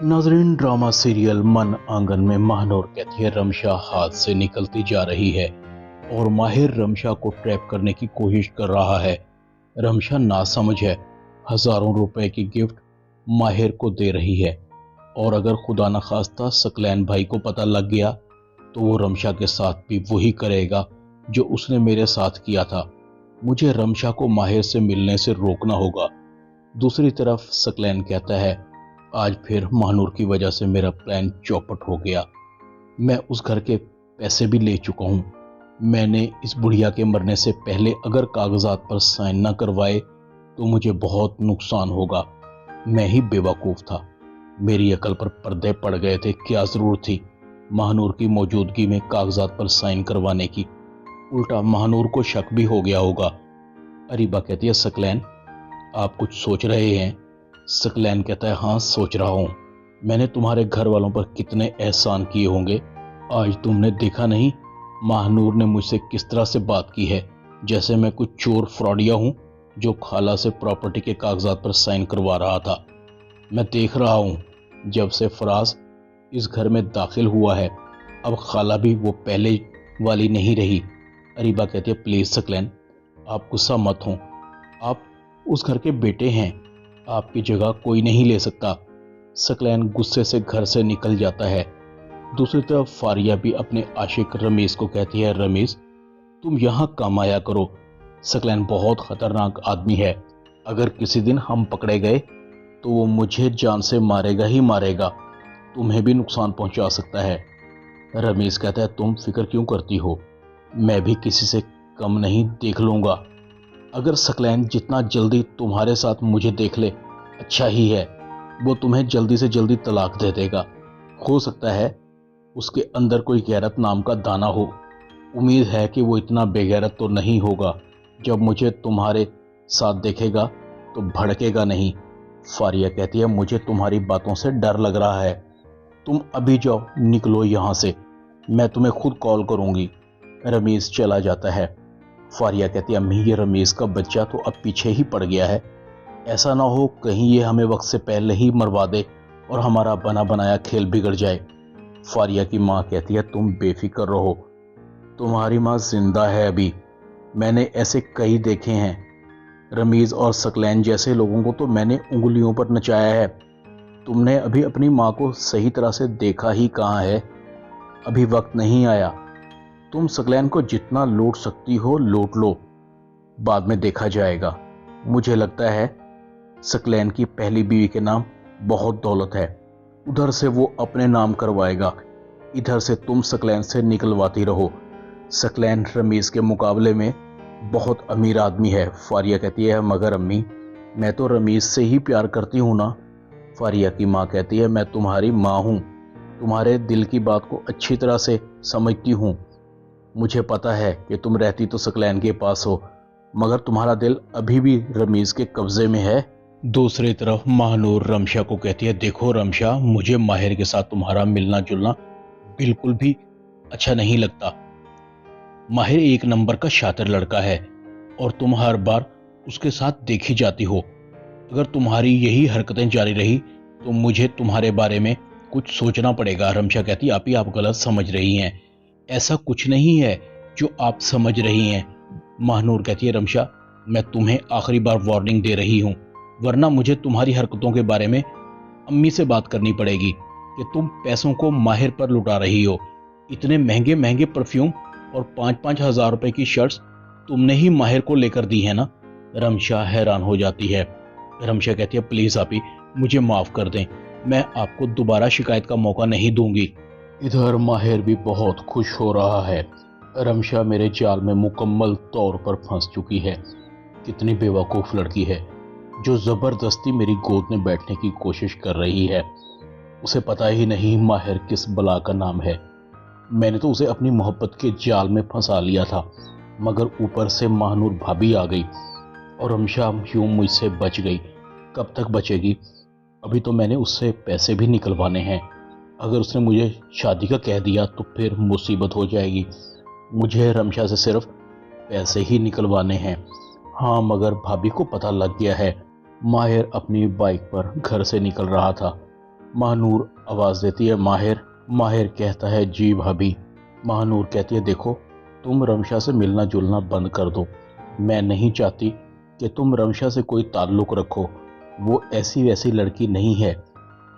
नाजरीन, drama serial मन आंगन में महानूर कहती है रमशा हाथ से निकलती जा रही है और माहिर रमशा को ट्रैप करने की कोशिश कर रहा है। रमशा नासमझ है, हजारों रुपए की गिफ्ट माहिर को दे रही है और अगर खुदा न खास्ता सकलैन भाई को पता लग गया तो वो रमशा के साथ भी वही करेगा जो उसने मेरे साथ किया था। मुझे रमशा को माहिर से मिलने से रोकना होगा। दूसरी तरफ सकलैन कहता है आज फिर महानूर की वजह से मेरा प्लान चौपट हो गया। मैं उस घर के पैसे भी ले चुका हूँ। मैंने इस बुढ़िया के मरने से पहले अगर कागजात पर साइन न करवाए तो मुझे बहुत नुकसान होगा। मैं ही बेवकूफ़ था, मेरी अकल पर पर्दे पड़ गए थे। क्या ज़रूरत थी महानूर की मौजूदगी में कागजात पर साइन करवाने की। उल्टा महानूर को शक भी हो गया होगा। अरीबा कहती है सकलैन आप कुछ सोच रहे हैं। सकलैन कहता है हाँ सोच रहा हूँ। मैंने तुम्हारे घर वालों पर कितने एहसान किए होंगे। आज तुमने देखा नहीं महानूर ने मुझसे किस तरह से बात की है, जैसे मैं कुछ चोर फ्रॉडिया हूँ जो खाला से प्रॉपर्टी के कागजात पर साइन करवा रहा था। मैं देख रहा हूँ जब से फराज इस घर में दाखिल हुआ है अब खाला भी वो पहले वाली नहीं रही। अरीबा कहती है प्लीज सकलैन आप गुस्सा मत हो, आप उस घर के बेटे हैं, आपकी जगह कोई नहीं ले सकता। सकलैन गुस्से से घर से निकल जाता है। दूसरी तरफ फारिया भी अपने आशिक रमीज को कहती है रमीज तुम यहाँ कम आया करो। सकलैन बहुत खतरनाक आदमी है, अगर किसी दिन हम पकड़े गए तो वो मुझे जान से मारेगा ही मारेगा, तुम्हें भी नुकसान पहुंचा सकता है। रमीज कहता है तुम फिक्र क्यों करती हो, मैं भी किसी से कम नहीं, देख लूंगा। अगर सकलैन जितना जल्दी तुम्हारे साथ मुझे देख ले अच्छा ही है, वो तुम्हें जल्दी से जल्दी तलाक दे देगा। हो सकता है उसके अंदर कोई गैरत नाम का दाना हो। उम्मीद है कि वो इतना बेगैरत तो नहीं होगा, जब मुझे तुम्हारे साथ देखेगा तो भड़केगा नहीं। फारिया कहती है मुझे तुम्हारी बातों से डर लग रहा है, तुम अभी जाओ, निकलो यहाँ से, मैं तुम्हें खुद कॉल करूँगी। रमीज चला जाता है। फारिया कहती है अम्मी ये रमीज का बच्चा तो अब पीछे ही पड़ गया है, ऐसा ना हो कहीं ये हमें वक्त से पहले ही मरवा दे और हमारा बना बनाया खेल बिगड़ जाए। फारिया की माँ कहती है तुम बेफिक्र रहो, तुम्हारी माँ जिंदा है अभी, मैंने ऐसे कई देखे हैं। रमीज और सकलैन जैसे लोगों को तो मैंने उंगलियों पर नचाया है, तुमने अभी अपनी माँ को सही तरह से देखा ही कहाँ है, अभी वक्त नहीं आया। तुम सकलैन को जितना लूट सकती हो लूट लो, बाद में देखा जाएगा। मुझे लगता है सकलैन की पहली बीवी के नाम बहुत दौलत है, उधर से वो अपने नाम करवाएगा, इधर से तुम सकलैन से निकलवाती रहो। सकलैन रमीज के मुकाबले में बहुत अमीर आदमी है। फारिया कहती है मगर अम्मी मैं तो रमीज से ही प्यार करती हूँ ना। फारिया की माँ कहती है मैं तुम्हारी माँ हूँ, तुम्हारे दिल की बात को अच्छी तरह से समझती हूँ। मुझे पता है कि तुम रहती तो सकलैन के पास हो, मगर तुम्हारा दिल अभी भी रमीज के कब्जे में है। दूसरी तरफ महानूर रमशा को कहती है देखो रमशा मुझे माहिर के साथ तुम्हारा मिलना जुलना बिल्कुल भी अच्छा नहीं लगता। माहिर एक नंबर का शातिर लड़का है और तुम हर बार उसके साथ देखी जाती हो। अगर तुम्हारी यही हरकतें जारी रही तो मुझे तुम्हारे बारे में कुछ सोचना पड़ेगा। रमशा कहती आप ही आप गलत समझ रही हैं, ऐसा कुछ नहीं है जो आप समझ रही हैं। महानूर कहती है रमशा मैं तुम्हें आखिरी बार वार्निंग दे रही हूँ, वरना मुझे तुम्हारी हरकतों के बारे में अम्मी से बात करनी पड़ेगी कि तुम पैसों को माहिर पर लुटा रही हो। इतने महंगे महंगे परफ्यूम और 5-5 हजार रुपए की शर्ट्स तुमने ही माहिर को लेकर दी है ना। रमशा हैरान हो जाती है। रमशा कहती है प्लीज आप ही मुझे माफ कर दें, मैं आपको दोबारा शिकायत का मौका नहीं दूंगी। इधर माहिर भी बहुत खुश हो रहा है, रमशा मेरे जाल में मुकम्मल तौर पर फंस चुकी है। कितनी बेवकूफ़ लड़की है जो ज़बरदस्ती मेरी गोद में बैठने की कोशिश कर रही है। उसे पता ही नहीं माहिर किस बला का नाम है। मैंने तो उसे अपनी मोहब्बत के जाल में फंसा लिया था, मगर ऊपर से महानूर भाभी आ गई और रमशा यूं मुझसे बच गई। कब तक बचेगी, अभी तो मैंने उससे पैसे भी निकलवाने हैं। अगर उसने मुझे शादी का कह दिया तो फिर मुसीबत हो जाएगी। मुझे रमशा से सिर्फ पैसे ही निकलवाने हैं। हाँ मगर भाभी को पता लग गया है। माहिर अपनी बाइक पर घर से निकल रहा था। महानूर आवाज देती है, माहिर। माहिर कहता है, जी भाभी। महानूर कहती है, देखो तुम रमशा से मिलना जुलना बंद कर दो। मैं नहीं चाहती कि तुम रमशा से कोई ताल्लुक रखो। वो ऐसी वैसी लड़की नहीं है,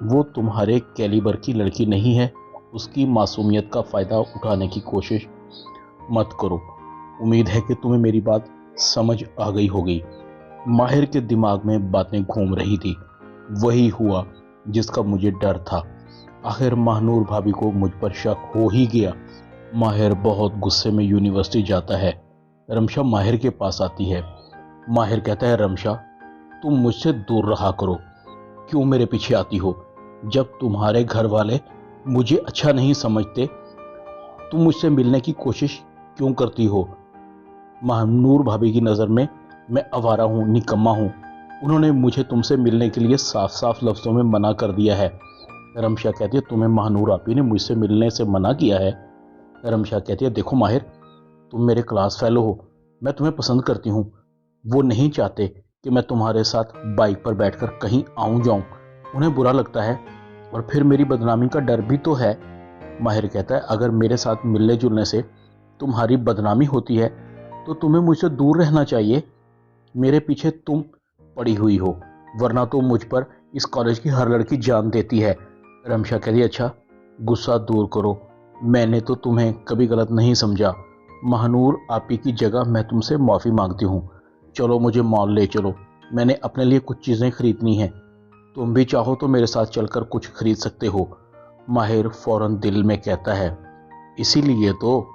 वो तुम्हारे कैलिबर की लड़की नहीं है। उसकी मासूमियत का फ़ायदा उठाने की कोशिश मत करो। उम्मीद है कि तुम्हें मेरी बात समझ आ गई होगी। माहिर के दिमाग में बातें घूम रही थी। वही हुआ जिसका मुझे डर था। आखिर महानूर भाभी को मुझ पर शक हो ही गया। माहिर बहुत गुस्से में यूनिवर्सिटी जाता है। रमशा माहिर के पास आती है। माहिर कहता है, रमशा तुम मुझसे दूर रहा करो। क्यों मेरे पीछे आती हो? जब तुम्हारे घर वाले मुझे अच्छा नहीं समझते, तुम मुझसे मिलने की कोशिश क्यों करती हो? महानूर भाभी की नज़र में मैं आवारा हूँ, निकम्मा हूँ। उन्होंने मुझे तुमसे मिलने के लिए साफ साफ लफ्ज़ों में मना कर दिया है। रमशा कहती है, तुम्हें महानूर आपी ने मुझसे मिलने से मना किया है? रमशा कहती है, देखो माहिर, तुम मेरे क्लास फेलो हो, मैं तुम्हें पसंद करती हूँ। वो नहीं चाहते कि मैं तुम्हारे साथ बाइक पर बैठकर कहीं आऊँ जाऊँ। उन्हें बुरा लगता है और फिर मेरी बदनामी का डर भी तो है। माहिर कहता है, अगर मेरे साथ मिलने जुलने से तुम्हारी बदनामी होती है तो तुम्हें मुझसे दूर रहना चाहिए। मेरे पीछे तुम पड़ी हुई हो, वरना तो मुझ पर इस कॉलेज की हर लड़की जान देती है। रमशा कहती, अच्छा गुस्सा दूर करो, मैंने तो तुम्हें कभी गलत नहीं समझा। महानूर आपी की जगह मैं तुमसे माफ़ी मांगती हूँ। चलो मुझे मॉल ले चलो, मैंने अपने लिए कुछ चीज़ें खरीदनी हैं। तुम भी चाहो तो मेरे साथ चलकर कुछ खरीद सकते हो। माहिर फौरन दिल में कहता है, इसीलिए तो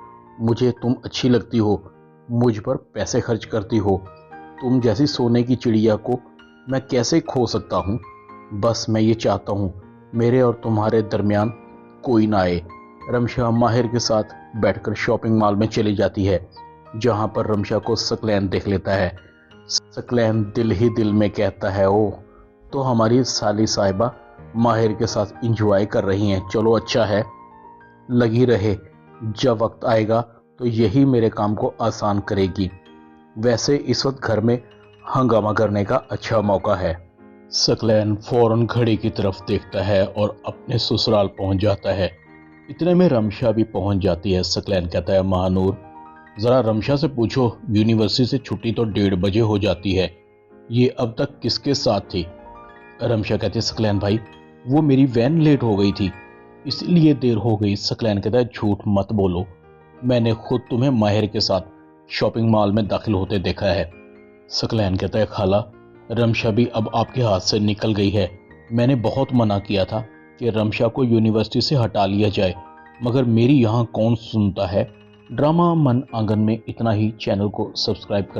मुझे तुम अच्छी लगती हो, मुझ पर पैसे खर्च करती हो। तुम जैसी सोने की चिड़िया को मैं कैसे खो सकता हूँ? बस मैं ये चाहता हूँ मेरे और तुम्हारे दरमियान कोई ना आए। रमशा माहिर के साथ बैठकर शॉपिंग मॉल में चली जाती है, जहाँ पर रमशा को सकलैन देख लेता है। सकलैन दिल ही दिल में कहता है, ओह तो हमारी साली साहिबा माहिर के साथ इंजॉय कर रही हैं। चलो अच्छा है, लगी रहे, जब वक्त आएगा तो यही मेरे काम को आसान करेगी। वैसे इस वक्त घर में हंगामा करने का अच्छा मौका है। सकलैन फौरन घड़ी की तरफ देखता है और अपने ससुराल पहुंच जाता है। इतने में रमशा भी पहुंच जाती है। सकलैन कहता है, महानूर ज़रा रमशा से पूछो, यूनिवर्सिटी से छुट्टी तो 1:30 बजे हो जाती है, ये अब तक किसके साथ थी? रमशा कहती है, सकलैन भाई वो मेरी वैन लेट हो गई थी, इसलिए देर हो गई। सकलैन कहता है, झूठ मत बोलो, मैंने खुद तुम्हें माहिर के साथ शॉपिंग मॉल में दाखिल होते देखा है। सकलैन कहता है, खाला रमशा भी अब आपके हाथ से निकल गई है। मैंने बहुत मना किया था कि रमशा को यूनिवर्सिटी से हटा लिया जाए, मगर मेरी यहाँ कौन सुनता है। ड्रामा मन आंगन में इतना ही। चैनल को सब्सक्राइब कर